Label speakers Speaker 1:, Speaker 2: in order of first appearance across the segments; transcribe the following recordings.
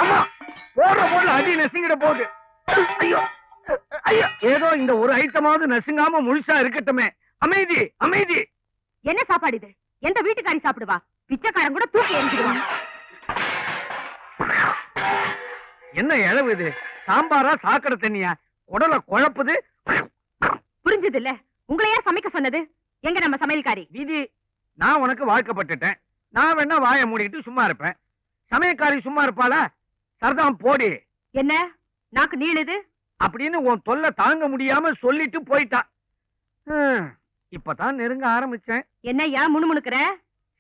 Speaker 1: அம்மா போற போல அடி நசுங்கிட போகுது. ஐயோ ஐயோ, ஏதோ இந்த ஒரு ஐட்டமாவது நசுங்காம முழுசா இருக்கட்டுமே. அமைதி அமைதி.
Speaker 2: என்ன சாப்பாடு இது? எந்த வீட்டுக்காரி சாப்பிடுவா? பிச்சைக்காரன் கூட தூக்கி எரிஞ்சிடுவான்.
Speaker 1: என்ன இழவு இது? சாம்பாரா சாக்கடை தண்ணியா? குடல குழப்புது.
Speaker 2: புரிஞ்சது இல்ல? உங்களை யார் சமைக்க சொன்னது? எங்க நம்ம சமையல்காரி?
Speaker 1: விதி. நான் உனக்கு வாழ்க்கப்பட்டுட்டேன். நான் வேணா வாயை மூடிட்டு சும்மா இருப்பேன். சமயக்காரி சும்மா இருப்பாளா? சரதாம் போடி.
Speaker 2: என்ன நாக்கு நீளுது
Speaker 1: அப்படின்னு உன் தொல்லை தாங்க முடியாம சொல்லிட்டு போயிட்டா. இப்பதான் நெருங்க ஆரம்பிச்சேன்.
Speaker 2: என்னய்யா முணுமுணுக்கிற?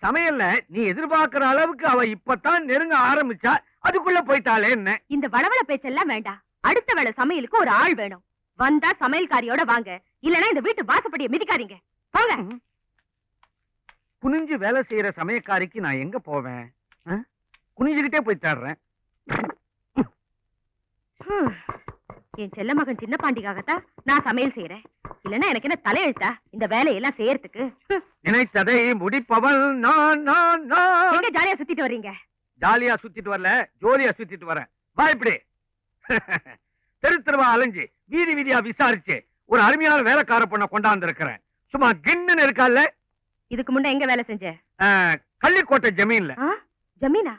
Speaker 1: சமையல்ல நீ எதிர்பார்க்கிற அளவுக்கு அவ இப்பதான் நெருங்க ஆரம்பிச்சா, அதுக்குள்ள போயிட்டாளே என்ன?
Speaker 2: இந்த வளவள பேச்செல்லாம் வேண்டாம். அடுத்த வேளை சமையலுக்கு ஒரு ஆள் வேணும். வந்தா சமையல்காரியோட வாங்க, இல்லனா இந்த வீட்டு வாசப்படியை மிதிக்காதீங்க. வாங்க.
Speaker 1: குனிஞ்சு வேலை செய்யற சமயக்காரிக்கு நான் எங்க போவேன்? குனிஞ்சுக்கிட்டே போய் தேடுறேன்.
Speaker 2: என் செல்ல மகன் சின்ன பாண்டிக்காகத்தான் நான் சமையல் செய்யறேன். இல்லன்னா எனக்கு என்ன தலையெழுத்தா இந்த வேலையெல்லாம் செய்யறதுக்கு?
Speaker 1: நினைத்ததை முடிப்பவள் நான் நான் நான்.
Speaker 2: எங்க ஜாலியா சுத்திட்டு வர்றீங்க?
Speaker 1: ஜாலியா சுத்திட்டு வரல, ஜோலியா சுத்திட்டு வரேன். வா இப்படி. தெரு தெருவா அலைஞ்சு வீதி வீதியா விசாரிச்சு ஒரு அருமையான வேலைக்கார பொண்ண கொண்டாந்து இருக்கிறேன். சும்மா கின்னு இருக்கால.
Speaker 2: இதுக்கு முன்ன எங்க வேலை செஞ்ச?
Speaker 1: கள்ளிக்கோட்டை ஜமீன்ல.
Speaker 2: ஜமீனா?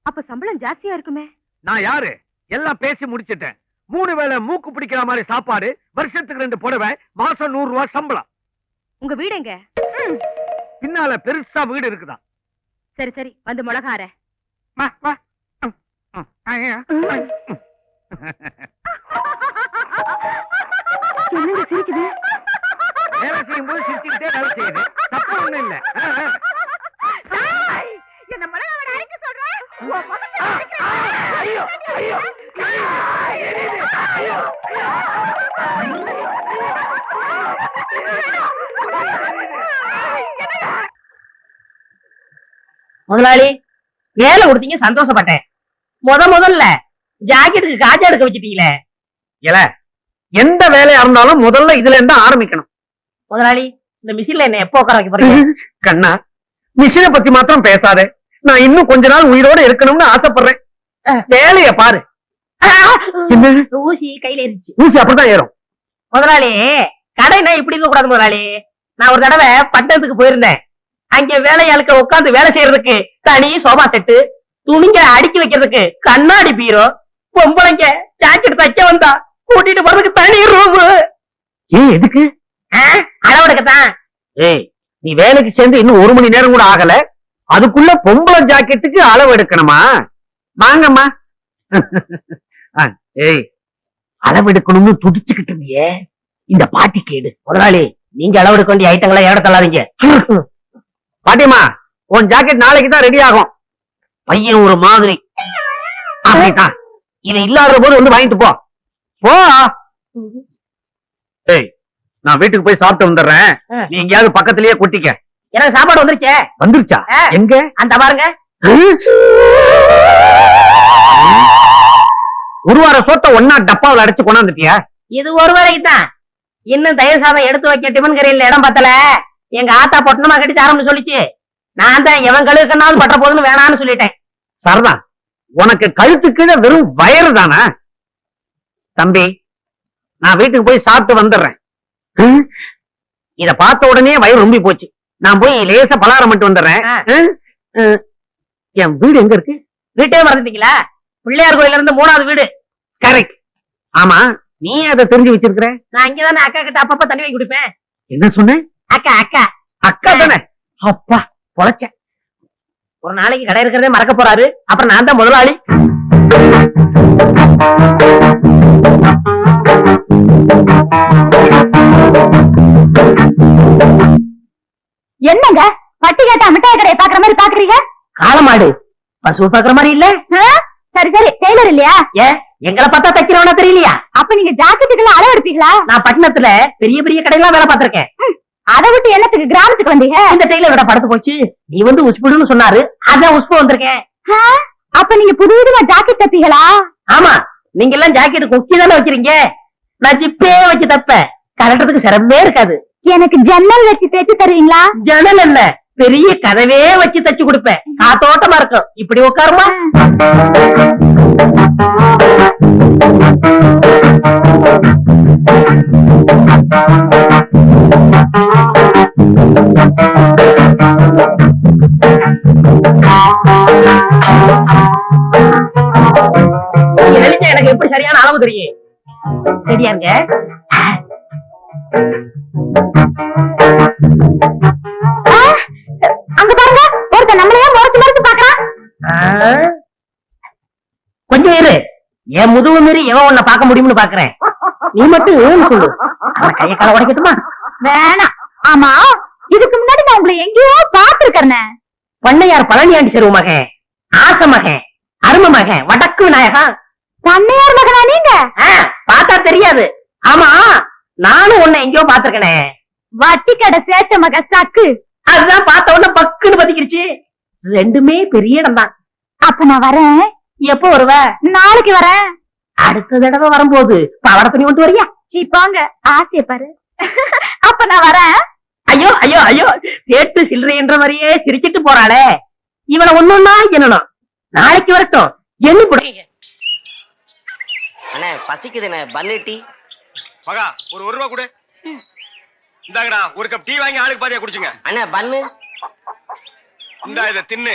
Speaker 2: அப்ப சம்பளம் ஜாஸ்தியா இருக்குமே.
Speaker 1: நான் யாரு? எல்லாம் பேசி முடிச்சிட்டேன். 3 வேளை மூக்கு பிடிக்கிற மாதிரி சாப்பாடு, வருஷத்துக்கு 2 புடவை, மாசம் 100 ரூபாய் சம்பளம்.
Speaker 2: உங்க வீடு எங்க?
Speaker 1: பின்னால பெருசா வீடு இருக்குதா?
Speaker 2: சரி சரி, வந்து மிளகார.
Speaker 1: என்னங்க சிரிக்குது? வேலை செய்யும் போது சிரிச்சுக்கிட்டே வேலை செய்யுது. தப்பு ஒண்ணும் இல்ல.
Speaker 2: என்ன மிளகார அரைக்க சொல்றேன்.
Speaker 1: ஐயோ ஐயோ
Speaker 3: முதலாளி வேலை கொடுத்தீங்க, சந்தோஷப்பட்டேன். முதல்ல ஜாக்கெட்டுக்கு காஜா எடுக்க வச்சுட்டீங்களே.
Speaker 1: இல்ல, எந்த வேலையா இருந்தாலும் முதல்ல இதுல இருந்து ஆரம்பிக்கணும்.
Speaker 3: முதலாளி இந்த மிஷின்ல என்ன எப்போ உட்கார வைக்க போறீங்க?
Speaker 1: கண்ணா, மிஷினை பத்தி மாத்திரம் பேசாதே. நான் இன்னும் கொஞ்ச நாள் உயிரோட இருக்கணும்னு ஆசைப்படுறேன். வேலைய பாரு.
Speaker 3: ஊசி கையில இருந்துச்சு.
Speaker 1: ஊசி அப்படிதான் ஏறும்.
Speaker 3: முதலாளி கடைனா இப்படி இருக்க கூடாது முதலாளி. நான் ஒரு தடவை பட்டணத்துக்கு போயிருந்தேன். அங்க வேலையாளுக்க உட்காந்து வேலை செய்யறதுக்கு தனி சோபா செட்டு, துணிங்க அடுக்கி வைக்கிறதுக்கு கண்ணாடி பீரோ, பொம்பளைங்க ஜாக்கெட் தைக்க வந்தா கூட்டிட்டு போறதுக்கு தனி ரூம்.
Speaker 1: எதுக்கு?
Speaker 3: அளவெடுக்கத்தான்.
Speaker 1: ஏய், நீ வேலைக்கு சேர்ந்து இன்னும் 1 மணி நேரம் கூட ஆகல, அதுக்குள்ள பொம்பளை ஜாக்கெட்டுக்கு அளவு எடுக்கணுமா? வாங்கம்மா. ஏய், அளவு எடுக்கணும்னு துடிச்சுக்கிட்டு இருந்தியே, இந்த பாட்டி கேடு.
Speaker 3: முதலாளி நீங்க அளவெடுக்க வேண்டிய ஐட்டங்களை ஏட தள்ளாதீங்க.
Speaker 1: பாட்டியம்மா, உன் ஜாக்கெட் நாளைக்கு தான் ரெடி ஆகும். பையன் ஒரு மாதிரி. அப்படித்தான். இது இல்லாத போது வந்து வாங்கிட்டு போ. போ. ஏய், நான் வீட்டுக்கு போய் சாப்பிட்டு வந்துடுறேன். நீ எங்கேயாவது பக்கத்திலேயே கொட்டிக்க.
Speaker 3: எனக்கு சாப்பாடு வந்துருச்சே.
Speaker 1: வந்துருச்சா? எங்க?
Speaker 3: அந்த பாருங்க.
Speaker 1: ஒரு வார சோத்த ஒன்னா டப்பாவில் அடைச்சு கொண்டாந்துட்டியா?
Speaker 3: இது ஒரு வேலைக்கு தான். இன்னும் தயிர் சாதம் எடுத்து வைக்க டிபன் கரையில் இடம் பத்தல. எங்க ஆத்தா பொட்டணமா கட்டி ஆரம்பிச்சு சொல்லிச்சு. நான் தான் எவன் கழுவுக்கனாலும் பட்ட போதுன்னு வேணான்னு சொல்லிட்டேன்.
Speaker 1: சரதா, உனக்கு கழுத்து கீழே வெறும் வயறு தானா? தம்பி, நான் வீட்டுக்கு போய் சாப்பிட்டு வந்துடுறேன். இத பார்த்த உடனே வயிறு ரொம்பி போச்சு. நான் போய் லேசா பலகாரம் மட்டும் வந்துடுறேன். என் வீடு எங்க இருக்கு?
Speaker 3: வீட்டே மறந்துட்டீங்களா? பிள்ளையார் கோயில இருந்து 3வது வீடு.
Speaker 1: கரெக்ட். ஆமா, நீ அதை தெரிஞ்சு வச்சிருக்கிற?
Speaker 3: நான் இங்கதானே அக்கா கிட்ட அப்பப்ப தண்ணி வாங்கி குடிப்பேன்.
Speaker 1: என்ன சொன்ன?
Speaker 3: அக்கா அக்கா
Speaker 1: அக்கா தானே? அப்பா பொழைச்ச.
Speaker 3: ஒரு நாளைக்கு கடை இருக்கிறதே மறக்க போறாரு. அப்புறம் நான் தான் முதலாளி.
Speaker 2: என்னங்க பட்டி கேட்டா மிட்டாய் கடையை பாக்குற மாதிரி பாக்குறீங்க?
Speaker 3: காலமாடு பசு பாக்குற மாதிரி இல்ல.
Speaker 2: சரி சரி, டெய்லர் இல்லையா?
Speaker 3: ஏன் எங்களை பார்த்தா தைக்கிறவனா தெரியலையா?
Speaker 2: அப்ப நீங்க ஜாக்கெட்டுக்கெல்லாம் அளவு எடுப்பீங்களா?
Speaker 3: நான் பட்டணத்துல பெரிய பெரிய கடையெல்லாம் வேலை பார்த்திருக்கேன்.
Speaker 2: அதை விட்டு என்னத்துக்கு கிராமத்துக்கு வந்தீங்க?
Speaker 3: இந்த டெய்லர் விட படுத்து போச்சு. நீ வந்து உஸ்புடுன்னு சொன்னாரு, அதான் உஸ்பு வந்திருக்கேன்.
Speaker 2: அப்ப நீங்க புதுவிதமா ஜாக்கெட் தப்பீங்களா?
Speaker 3: ஆமா, நீங்க எல்லாம் ஜாக்கெட் கொக்கி தானே வைக்கிறீங்க. நான் ஜிப்பே வச்சு தப்பேன். கலட்டுறதுக்கு சிரமமே இருக்காது.
Speaker 2: எனக்கு ஜன்னல் வச்சு தைச்சு தருவீங்களா?
Speaker 3: ஜன்னல் என்ன, பெரிய கதவே வச்சு தச்சு கொடுப்பேன். காத்தோட்டமா இருக்கும். இப்படி உட்காருமா. எனக்கு எப்படி சரியான அளவு தெரியும். சரியா இருங்க.
Speaker 2: அங்க பாருங்க, ஒருத்தன் நம்மளையே முறைச்சு முறைச்சு பாக்குறான்.
Speaker 3: கொஞ்சம் இரு. என் முதுகு மீறி எவன் உன்னை பார்க்க முடியும்னு பாக்குறேன். நீ மட்டும் ஏன்னு சொல்லு. அவன் கைய கால உடைக்கட்டுமா?
Speaker 2: வேணாம். ஆமா, இதுக்கு முன்னாடி நான் உங்களை எங்கேயோ பாத்துருக்கேன்.
Speaker 3: பண்ணையார் பழனியாண்டி செருவு மகன், ஆச மகன், அரும மகன், வடக்கு விநாயகன்.
Speaker 2: பண்ணையார் மகனா நீங்க?
Speaker 3: பார்த்தா தெரியாது. ஆமா, நானும் உன்னை எங்கேயோ பாத்துருக்கனே.
Speaker 2: வட்டி கடை சேட்ட மக சக்கு.
Speaker 3: அதுதான் பார்த்த உடனே பக்குன்னு பத்திக்கிடுச்சு. ரெண்டுமே பெரிய இடம் தான்.
Speaker 2: அப்ப நான் வரேன்.
Speaker 3: எப்போ வருவ?
Speaker 2: நாளைக்கு வரேன்.
Speaker 3: அடுத்த தடவை வரும்போது பவட துணி கொண்டு வரியா?
Speaker 2: சீப்பாங்க, ஆசைய பாரு. அப்ப நான் வரேன்.
Speaker 3: ஐயோ ஐயோ ஐயோ, சேட்டு சில்லறை என்ற மாதிரியே சிரிச்சிட்டு போறாளே. இவனை ஒண்ணுன்னா என்னணும். நாளைக்கு வரட்டும். என்ன புடிங்க
Speaker 4: அண்ணே, பசிக்குதுண்ணே. பன்னு டீ.
Speaker 5: மகா, ஒரு ரூபா கொடு. இந்தாங்கடா, ஒரு கப் டீ வாங்கி ஆளுக்கு பாதியா குடிச்சுங்க.
Speaker 4: அண்ணே, பன்னு.
Speaker 5: இந்தா இத தின்னு.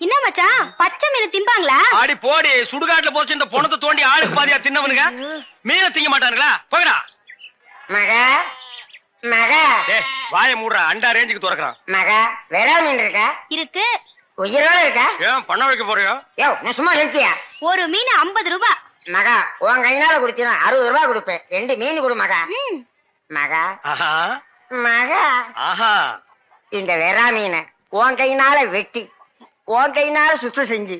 Speaker 2: என்ன மச்சான், பச்சை மீன் திம்பாங்களா?
Speaker 5: ஆடி போடி, சுடுகாட்டுல போச்சு இந்த பொணத்தை தோண்டி ஆளுக்கு பாதியா தின்னவனுங்க. மீனை திங்க மாட்டானுங்களா? போகடா.
Speaker 4: மகா மகா
Speaker 5: ஏய், வாயை மூடுறா. அண்டா ரேஞ்சுக்கு துறக்குறான்.
Speaker 4: மகா, வேற மீன் இருக்கா?
Speaker 2: இருக்கு.
Speaker 4: உயிரோட இருக்கா?
Speaker 5: ஏன் பண்ண வைக்க போறியோ?
Speaker 4: யோ, நான் சும்மா நிறுத்தியா?
Speaker 2: ஒரு மீன் 50 ரூபாய்.
Speaker 4: மகா, உன் கையினால குடுத்தீனா 60 ரூபாய் கொடுப்பேன். 2 மீன் கொடு மகா. மகா
Speaker 5: ஆஹா
Speaker 4: மகா,
Speaker 5: ஆஹா.
Speaker 4: இந்த வெறா மீனை உன் கையினால வெட்டி, உன் கையினால சுத்தம் செஞ்சு,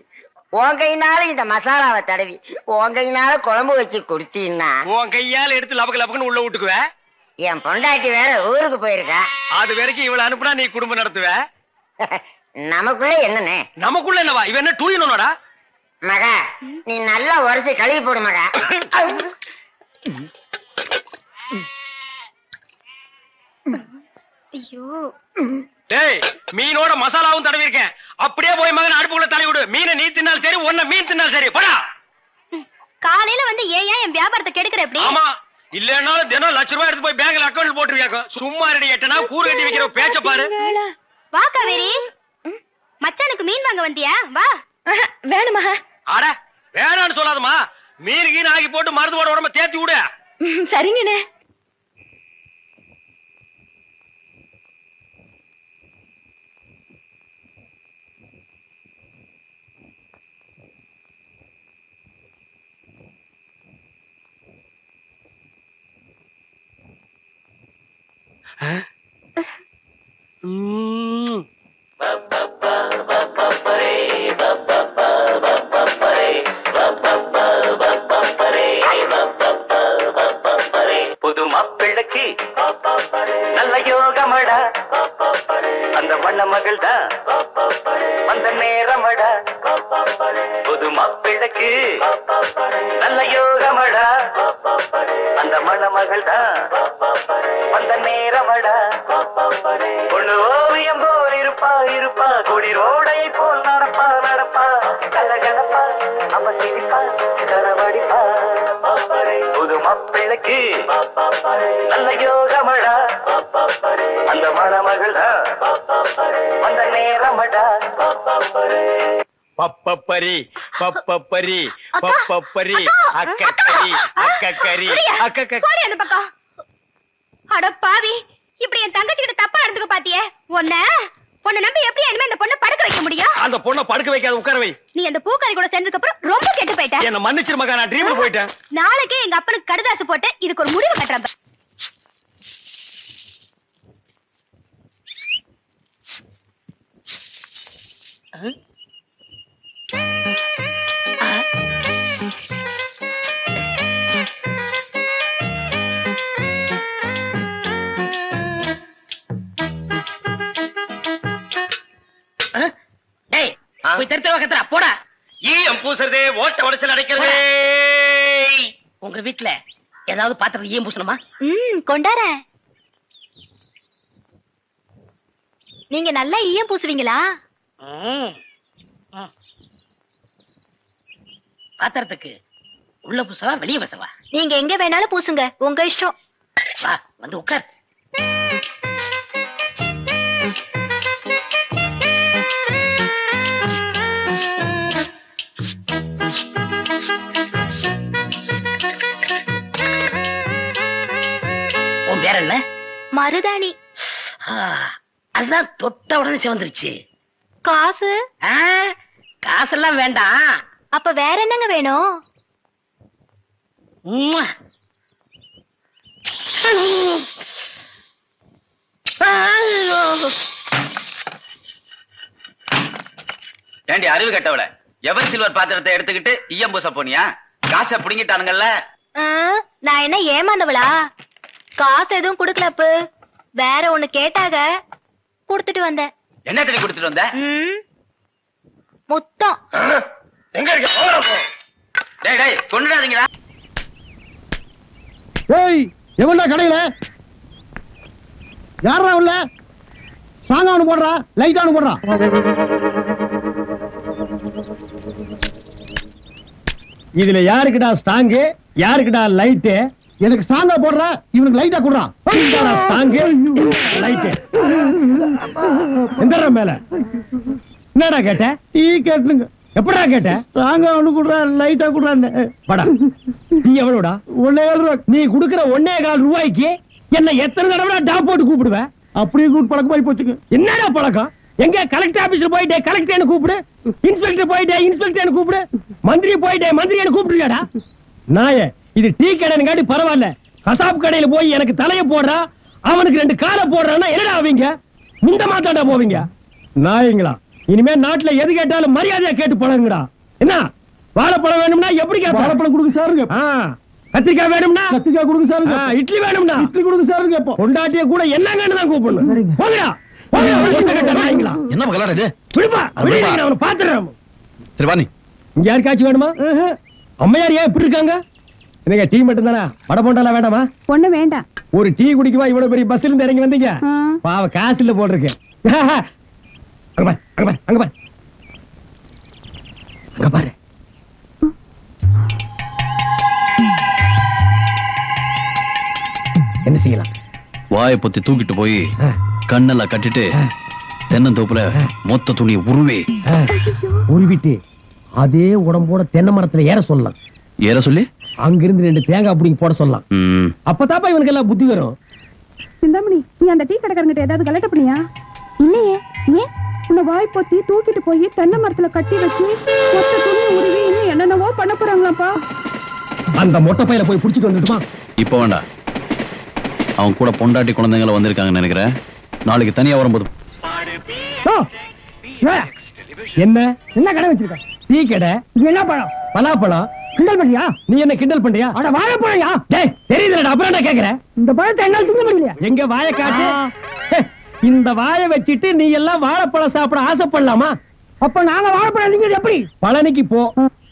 Speaker 4: உன் கையினால இந்த மசாலாவை தடவி, உன் கையினால குழம்பு வச்சு கொடுத்தீன்னா
Speaker 5: உன் கையால எடுத்து லபக்கு லபக்குன்னு உள்ள விட்டுக்குவ.
Speaker 4: என் பொண்டாட்டி வேற ஊருக்கு போயிருக்கா.
Speaker 5: அது வரைக்கும் இவளை அனுப்புனா நீ குடும்பம் நடத்துவ.
Speaker 4: நமக்குள்ள என்னன்னு?
Speaker 5: நமக்குள்ள என்னவா? இவன் என்ன டூயினோடா?
Speaker 4: மகா, நீ நல்லா உரைச்சு கழுவி போடு மகா.
Speaker 2: ஐயோ,
Speaker 5: டேய், மீனோட மசாலாவும் தடவி இருக்கேன். அப்படியே போய் மகன் அடுப்புக்குள்ள தலை விடு. மீனை நீ தின்னாலும் சரி, ஒன்ன மீன் தின்னாலும் சரி. போடா.
Speaker 2: காலையில வந்து ஏன் என் வியாபாரத்தை கெடுக்கிற எப்படி?
Speaker 5: ஆமா, இல்லன்னாலும் தினம் லட்ச ரூபாய் எடுத்து போய் பேங்க்ல அக்கௌண்ட் போட்டுருவியாக்க. சும்மா ரெடி எட்டனா கூறு கட்டி வைக்கிற பேச்ச பாரு.
Speaker 2: வா காவேரி, மச்சானுக்கு மீன் வாங்க வந்தியா? வா. வேணுமா?
Speaker 5: அட, வேணான்னு சொல்லாதமா. மீன் கீன் ஆக்கி போட்டு மருந்து போட உடம்ப தேத்தி விடு.
Speaker 2: சரிங்கண்ணே.
Speaker 6: புது மாப்பிள்ளைக்கு நல்ல யோகமடா, அந்த வண்ண மகள் தான் அந்த நேரமடா. புது மாப்பிள்ளைக்கு நல்ல யோகமடா, அந்த மணமகள் தான் அந்த நேரமடா. பொண்ணு ஓவியம் போல் இருப்பா இருப்பா, கொடி ரோடையை போல் நடப்பா நடப்பா, கலகலப்பா அவ சிரிப்பா கரவடிப்பா. புது மாப்பிள்ளைக்கு நல்ல யோகமடா, அந்த மணமகள் தான் அந்த நேரமடா.
Speaker 5: பப்பப்பரி பப்பப்பரி பப்பப்பரி அக்கக்கரி அக்கக்கரி அக்கக்க.
Speaker 2: போடி அந்த பக்கம். அட பாவி, இப்படி என் தங்கச்சி கிட்ட தப்பா நடந்துக்க பாத்தியே. உன்னை நம்பி எப்படி இனிமே இந்த பொண்ணை படுக்க வைக்க முடியும்?
Speaker 5: அந்த பொண்ணை படுக்க வைக்காத, உட்கார வை.
Speaker 2: நீ அந்த பூக்காரி கூட சேர்ந்ததுக்கு அப்புறம் ரொம்ப கெட்டு போயிட்ட.
Speaker 5: என்ன மன்னிச்சிரு மகா, நான் ட்ரீம்ல போயிட்டேன்.
Speaker 2: நாளைக்கே எங்க அப்பனுக்கு கடுதாசு போட்டு இதுக்கு ஒரு முடிவு கட்டுறேன்.
Speaker 3: டேய், போய் தெருத்தவ கத்துறா போடா.
Speaker 5: ஈயம் பூசுறதே, ஓட்ட உடச்சல் அடைக்கிறதே.
Speaker 3: உங்க வீட்டுல ஏதாவது பாத்திரம் ஈயம் பூசணுமா?
Speaker 2: கொண்டாரேன். நீங்க நல்லா ஈயம் பூசுவீங்களா?
Speaker 3: பாத்திரத்துக்கு உள்ள பூசவா வெளியே பூசவா?
Speaker 2: நீங்க எங்க வேணாலும் பூசுங்க, உங்க இஷ்டம்.
Speaker 3: வா வந்து உட்கார். உன் பேர் என்ன?
Speaker 2: மருதாணி.
Speaker 3: அதுதான் தொட்ட உடனே சிவந்துருச்சு.
Speaker 2: காசு?
Speaker 3: காசெல்லாம் வேண்டாம்.
Speaker 2: அப்ப வேற என்னங்க வேணும்?
Speaker 3: உம்மா.
Speaker 6: ஏண்டி அறிவு கட்டவள, எவர் சில்வர் பாத்திரத்தை எடுத்துக்கிட்டு ஈயம் பூச போனியா? காசை புடுங்கிட்டானுங்கல்ல.
Speaker 2: நான் என்ன ஏமாந்தவளா? காசு எதுவும் குடுக்கல அப்பு. வேற ஒண்ணு கேட்டாக, குடுத்துட்டு வந்தேன்.
Speaker 6: என்ன தண்ணி கொடுத்துட்டு வந்த?
Speaker 2: முத்தம்.
Speaker 6: எங்க இருக்க? டேய் டேய், கொண்டுடாதீங்களா?
Speaker 7: ஏய், எவன்டா கடையில? யாரா உள்ள? சாங்கானு போடுறா, லைட்டானு போடுறா. இதுல யாருக்குடா ஸ்டாங்கு, யாருக்குடா லைட்டு? எனக்கு ஸ்டாங்கா போடுறா, இவனுக்கு லைட்டா குடுறா. ஸ்டாங்கு லைட்டு எந்த மேல? என்னடா கேட்ட? டீ கேட்டுங்க. எப்படா கேட்ட? ஸ்டாங்கா ஒண்ணு குடுறா, லைட்டா குடுறான்னு. படா, நீ எவ்வளவுடா? 1.5 ரூபா. நீ குடுக்கிற 1.25 ரூபாய்க்கு என்ன எத்தனை தடவை டாப் போட்டு கூப்பிடுவேன்? அப்படியே கூப்பிட்டு பழக்கமாயி போச்சுங்க. என்னடா பழக்கம்? எங்க கலெக்டர் ஆபீஸ்ல போயிட்டே கலெக்டர் கூப்பிடு, இன்ஸ்பெக்டர் போயிட்டே இன்ஸ்பெக்டர் கூப்பிடு, மந்திரி போயிட்டே மந்திரி கூப்பிடுறியாடா? நாயே, இது டீ கடைங்காட்டி பரவாயில்ல. கசாப் கடையில போய் எனக்கு தலைய போடுறா, அவனுக்கு 2 காலை போடுறான்னா என்னடா ஆவீங்க? இந்த மாத்தாண்டா போவீங்க நாயங்களா? இனிமே நாட்டுல எது கேட்டாலும் மரியாதையா கேட்டு பழகுங்கடா. என்ன வாழைப்பழம் வேணும்னா எப்படி கேட்ப? வாழைப்பழம் கொடுங்க சாருங்க. கத்திரிக்காய் வேணும்னா கத்திரிக்காய் கொடுங்க சாருங்க. இட்லி வேணும்னா இட்லி கொடுங்க சாருங்க. கேட்போம். கொண்டாட்டிய கூட என்னங்கன்னு தான் கூப்பிடணும். போங்கடா.
Speaker 8: என்ன கலர் இது?
Speaker 7: விடுப்பா, அவனை பாத்துறேன்.
Speaker 8: சரி வா, நீ
Speaker 7: இங்க யாருக்காச்சும் வேணுமா? அம்மையார் ஏன் இப்படி இருக்காங்க? என்னங்க டீ மட்டும் தானே? வடை போண்டாலாம் வேண்டாமா?
Speaker 2: ஒண்ணு வேண்டாம்.
Speaker 7: ஒரு டீ குடிக்குவா இவ்வளவு பெரிய பஸ்ல இருந்து இறங்கி வந்தீங்க? பாவ காசு இல்ல போட்டிருக்கேன். அங்க பாரு, அங்க பாரு, அங்க பாரு, அங்க பாரு. என்ன செய்யலாம்?
Speaker 8: வாயை பொத்தி தூக்கிட்டு போய் கண்ணெல்லாம் கட்டிட்டு தென்னந்தோப்புல மொத்த துணியை
Speaker 7: உருவிட்டு அதே உடம்போட தென்னை மரத்துல ஏற சொல்லலாம்.
Speaker 8: ஏற சொல்லி
Speaker 7: அங்கிருந்து 2 தேங்காய் பிடிங்கி போட சொல்லலாம். அப்பதாப்பா இவனுக்கு எல்லாம் புத்தி வரும்.
Speaker 2: சிந்தாமணி, நீ அந்த டீ கடைக்காரங்கிட்ட ஏதாவது கலட்ட பண்ணியா? இல்லையே. ஏன்? உன்னை வாய் பொத்தி தூக்கிட்டு போய் தென்னை மரத்துல கட்டி வச்சு மொத்த துணி உருவி இன்னும் என்னென்னவோ பண்ண போறாங்களாப்பா.
Speaker 7: அந்த மொட்டை பையில போய் புடிச்சிட்டு வந்துட்டுமா?
Speaker 8: இப்ப வேண்டாம். அவன் கூட பொண்டாட்டி குழந்தைங்கள வந்திருக்காங்கன்னு நினைக்கிறேன். நாளைக்கு தனியா வரும்போது
Speaker 7: என்ன என்ன கடை வச்சிருக்க? டீ கடை. இது என்ன பழம்? பலாப்பழம். கிண்டல் பண்ணியா? நீ என்ன கிண்டல் பண்றியா? அட வாழைப்பழம்யா. டேய், தெரியுதுடா, அப்புறம் என்ன கேக்குற? இந்த பழத்தை என்னால திங்க முடியல. எங்க வாயை காட்டு. இந்த வாயை வச்சிட்டு நீ எல்லாம் வாழைப்பழம் சாப்பிட ஆசைப்படலாமா? அப்ப நாங்க வாழைப்பழம் திங்கிறது எப்படி? பழனிக்கு போ.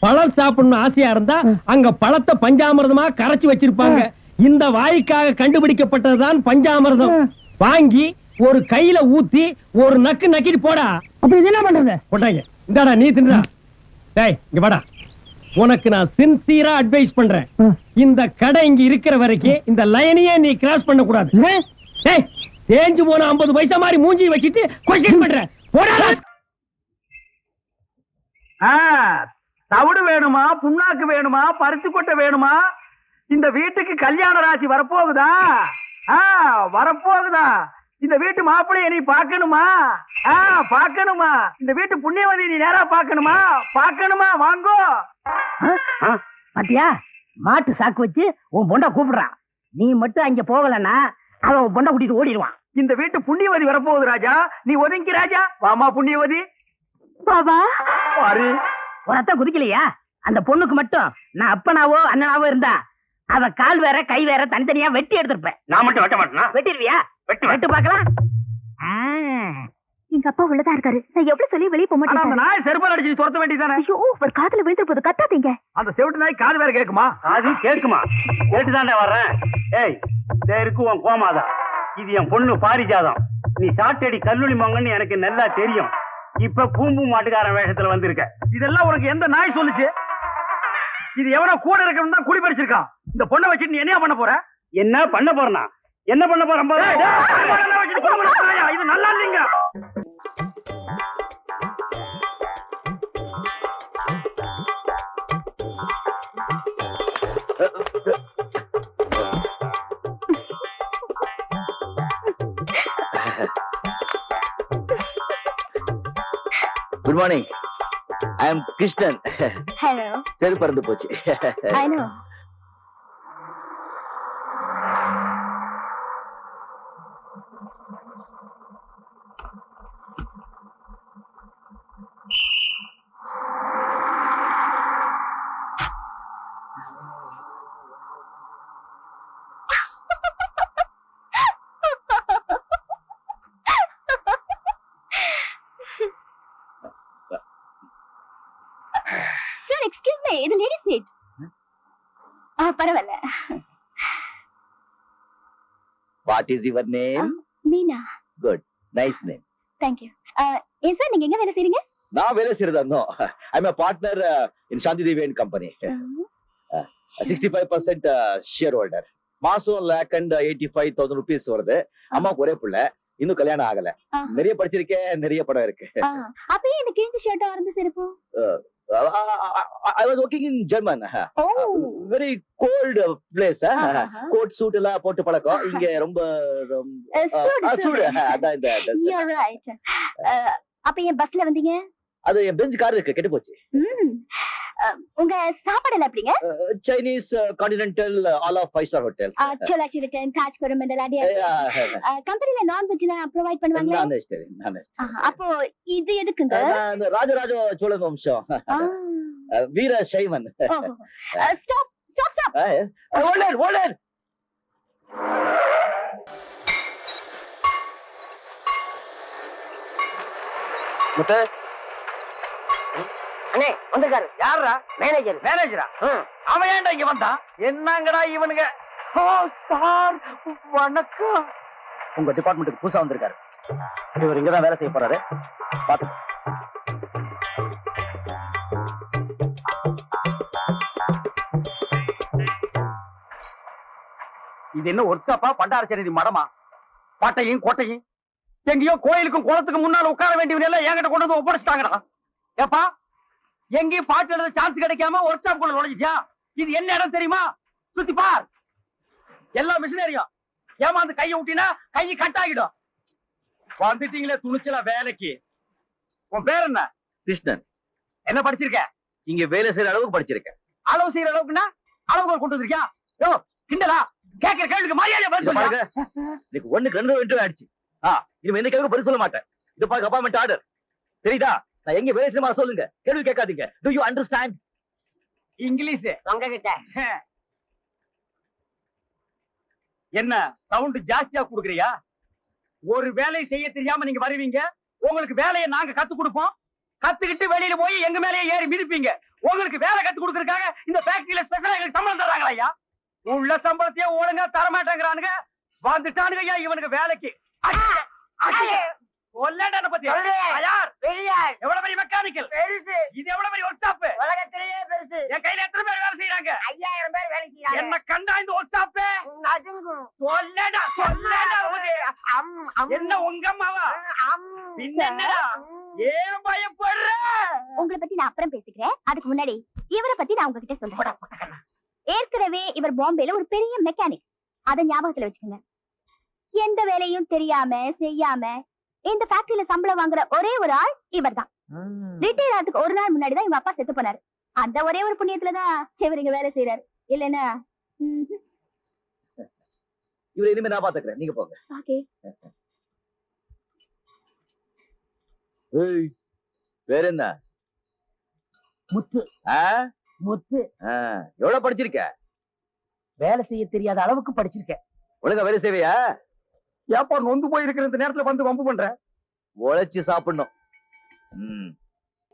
Speaker 7: பழம் சாப்பிடணும் ஆசையா இருந்தா அங்க பழத்தை பஞ்சாமிர்தமா கரைச்சு வச்சிருப்பாங்க. இந்த வாய்க்காக கண்டுபிடிக்கப்பட்டதுதான் பஞ்சாமிர்தம். வாங்கி ஒரு கையில ஊத்தி ஒரு நக்கு நக்கிட்டு போடா. அப்ப இது என்ன பண்றது? போட்டாங்க. இந்தாடா நீ தின்றா. டேய் இங்க வாடா. உனக்கு நான் சின்சியரா அட்வைஸ் பண்றேன். இந்த கடை இங்க இருக்கிற வரைக்கும் இந்த லைனையே நீ கிராஸ் பண்ண கூடாது. டேய், தேஞ்சு போன 50 பைசா மாதிரி மூஞ்சி வச்சிட்டு கொஸ்டின் பண்ற. போடா.
Speaker 1: தவிடு வேணுமா, புண்ணாக்கு வேணுமா, பருத்தி கொட்டை வேணுமா? இந்த வீட்டுக்கு கல்யாண ராசி வரப்போகுதா? வரப்போகுதா? இந்த வீட்டு மாப்பிள்ளைய நீ பாக்கணுமா? பாக்கணுமா? இந்த வீட்டு புண்ணியவதி நீ நேரா பாக்கணுமா? பாக்கணுமா? வாங்கோ.
Speaker 3: பாத்தியா, மாட்டு சாக்கு வச்சு உன் பொண்டை கூப்பிடுறான். நீ மட்டும் அங்க போகலன்னா அவன் உன் பொண்டை கூட்டிட்டு ஓடிடுவான்.
Speaker 1: இந்த வீட்டு புண்ணியவதி வரப்போகுது ராஜா. நீ ஒதுங்கி ராஜா. வாமா புண்ணியவதி.
Speaker 2: பாபா,
Speaker 1: பாரு,
Speaker 3: ரத்தம் குதிக்கலையா? அந்த பொண்ணுக்கு மட்டும் நான் அப்பனாவோ அண்ணனாவோ இருந்தா அவ கால் வேற கை வேற தனித்தனியா வெட்டி எடுத்திருப்பேன்.
Speaker 6: நான் மட்டும் வெட்ட மாட்டேனா?
Speaker 3: வெட்டிடுவியா? வெட்டு பாக்கலாம்.
Speaker 2: எங்க அப்பா உள்ளதா இருக்காரு. நான் எவ்வளவு சொல்லி வெளியே போக
Speaker 1: அந்த
Speaker 2: மாட்டேன்.
Speaker 1: நாய் செருப்பால் அடிச்சு துரத்த வேண்டியதானே?
Speaker 2: ஐயோ, ஒரு காதுல விழுந்து போது கத்தாதீங்க.
Speaker 1: அந்த செவிட்டு நாய் காது வேற கேக்குமா?
Speaker 6: அது கேட்குமா? கேட்டுதான்டா வர்றேன். ஏய், இருக்கு உன் கோமாதா. இது என் பொண்ணு பாரிஜாதம்.
Speaker 1: நீ சாட்டடி கல்லூரி மங்கன்னு எனக்கு நல்லா தெரியும். இப்ப பூம்பு மாட்டுக்காரன் வேஷத்துல வந்திருக்க. இதெல்லாம் உனக்கு எந்த நாய் சொல்லுச்சு? இது எவனோ கூட இருக்கணும் தான் குடி பறிச்சிருக்கான். இந்த பொண்ணை வச்சுட்டு நீ என்ன பண்ண போற? என்ன பண்ண போறனா? என்ன பண்ண போறோம்? இது நல்லா இல்லைங்க.
Speaker 9: Good morning. I am Krishnan.
Speaker 2: Hello.
Speaker 9: தெரு பறந்து போச்சு.
Speaker 2: I know. Sir excuse me, இது லேடி சீட். பரவாயில்ல.
Speaker 9: What is your name?
Speaker 2: Meena.
Speaker 9: Good, nice name.
Speaker 2: Thank you. ஏன் சார் நீங்க எங்க வேலை செய்றீங்க?
Speaker 9: நான் வேலை செய்யறதா? I am a partner in Shanti Devi and company. 65% shareholder. மாசம் ₹1,85,000 rupees வருது. அம்மாவுக்கு ஒரே புள்ள, இன்னும் கல்யாணம் ஆகல. நிறைய படிச்சிருக்கேன், நிறைய படம் இருக்கு.
Speaker 2: அப்ப ஏன் இந்த கிழிஞ்ச ஷர்ட் ஆரம்பி சிறப்பு?
Speaker 9: I was working in German. Very cold place. Coat suit எல்லாம் போட்டு பழக்கம். இங்க ரொம்ப சூடு. அதான் இந்த
Speaker 2: You're right. அப்ப ஏன் பஸ்ல வந்தீங்க?
Speaker 9: அது என் பெஞ்ச் கார் இருக்கு, கெட்டு போச்சு.
Speaker 2: உங்க சாப்பாடு எல்லாம் எப்படிங்க?
Speaker 9: Chinese, continental, all of 5-star hotel.
Speaker 2: Chola Sheraton, Taj Coromandel அடி. கம்பெனில நான் வெஜ் ப்ரொவைட் பண்ணுவாங்க.
Speaker 9: நான்
Speaker 2: அப்போ இது எதுக்குங்க?
Speaker 9: ராஜராஜ சோழன் வம்சம். வீர சைவன்.
Speaker 2: Stop stop stop.
Speaker 9: Older. Muthu
Speaker 4: அண்ணே வந்திருக்காரு.
Speaker 1: யாரா?
Speaker 4: மேனேஜர்.
Speaker 1: மேனேஜரா? அவன் ஏன்டா இங்க வந்தான்? என்னங்கடா இவனுங்க? ஓ சார், வணக்கம்.
Speaker 9: உங்க டிபார்ட்மெண்ட்டுக்கு புதுசா வந்திருக்காரு. இவர் இங்கதான் வேலை செய்ய போறாரு. பாத்து.
Speaker 1: இது என்ன ஒர்க் ஷாப்பா, பண்டாரச்சேரி மடமா? பாட்டையும் கோட்டையும் எங்கேயோ கோயிலுக்கும் குளத்துக்கு முன்னால உட்கார வேண்டியவங்க எல்லாம் என்கிட்ட கொண்டு வந்து ஒப்படைச்சிட்டாங்கடா. ஏப்பா, எங்கேயும் பாட்டு எழுத சான்ஸ் கிடைக்காம ஒர்க் ஷாப் குள்ள நுழைஞ்சிட்டியா? இது என்ன இடம் தெரியுமா? சுத்தி பார். எல்லா மிஷினரியும் ஏமாந்து கையை விட்டினா கை கட் ஆகிடும். வந்துட்டீங்களே துணிச்சலா வேலைக்கு. உன் பேர் என்ன?
Speaker 9: கிருஷ்ணன்.
Speaker 1: என்ன படிச்சிருக்க?
Speaker 9: இங்க வேலை செய்யற அளவுக்கு படிச்சிருக்கேன்.
Speaker 1: அளவு செய்யற அளவுக்குன்னா அளவுகள் கொண்டு வந்திருக்கியா? யோ கிண்டலா? கேட்கிற கேள்விக்கு மரியாதை பதில் சொல்லுங்க.
Speaker 9: இன்னைக்கு 1க்கு 2 ஆயிடுச்சு. இனிமே எந்த கேள்வி பதில் சொல்ல மாட்டேன். இது பாருங்க, அப்பாயின்மெண்ட் ஆர்டர். தெரியுதா? நான் எங்க வேலை செய்யமா சொல்லுங்க, கேள்வி கேட்காதீங்க. To you understand?
Speaker 1: இங்கிலீஷ்
Speaker 4: உங்ககிட்ட
Speaker 1: என்ன சவுண்ட் ஜாஸ்தியா குடுக்குறியா? ஒரு வேலையை செய்ய தெரியாம நீங்க வருவீங்க. உங்களுக்கு வேலையை நாங்க கத்து கொடுப்போம். கத்துக்கிட்டு வெளியில போய் எங்க மேலேயே ஏறி மிதிப்பீங்க. உங்களுக்கு வேலை கத்து கொடுக்கறதுக்காக இந்த ஃபேக்டரியில ஸ்பெஷலா எங்களுக்கு சம்பளம் தர்றாங்களா ஐயா? உள்ள சம்பளத்தையே ஒழுங்கா தரமாட்டேங்கிறானுங்க. வந்துட்டானுங்க ஐயா இவனுக்கு வேலைக்கு. எவ்வளவு பெரிய மெக்கானிக்கல் பெருசு, இது எவ்வளவு பெரிய ஒர்க் ஷாப்
Speaker 4: உலகத்திலேயே பெருசு.
Speaker 1: என் கையில எத்தனை பேர் வேலை செய்யறாங்க?
Speaker 4: 5000 பேர் வேலை செய்யறாங்க.
Speaker 1: என்ன கண்டா இந்த ஒர்க் ஷாப்
Speaker 4: நடுங்கும்.
Speaker 1: சொல்லடா என்ன உங்க அம்மாவா? என்னடா ஏன் பயப்படுற?
Speaker 2: உங்களை பத்தி நான் அப்புறம் பேசிக்கிறேன். அதுக்கு முன்னாடி இவரை பத்தி நான் உங்ககிட்ட சொல்றேன். ஏற்கனவே இவர் பாம்பேல ஒரு பெரிய மெக்கானிக். அத ஞாபகத்துல வச்சுக்கோங்க. எந்த வேலையும் தெரியாம செய்யாம இந்த ஃபேக்டரியில சம்பளம் வாங்குற ஒரே ஒரு ஆள் இவர் தான். ரிட்டையர் ஆகிறதுக்கு ஒரு நாள் முன்னாடி தான் இவங்க அப்பா செத்து போனாரு. அந்த ஒரே ஒரு புண்ணியத்துலதான் இவர் இங்க வேலை செய்யறாரு. இல்லன்னா
Speaker 9: இவரை இனிமே நான் பாத்துக்கிறேன், நீங்க போங்க.
Speaker 2: ஓகே.
Speaker 9: வேற என்ன?
Speaker 3: முத்து. முத்து.
Speaker 9: எவ்வளவு படிச்சிருக்க?
Speaker 3: வேலை செய்ய தெரியாத அளவுக்கு படிச்சிருக்கேன்.
Speaker 9: ஒழுங்கா வேலை செய்வியா?
Speaker 1: ஏப்பா நொந்து போயிருக்கிற இந்த நேரத்துல வந்து வம்பு பண்ற?
Speaker 9: உழைச்சு சாப்பிடணும்.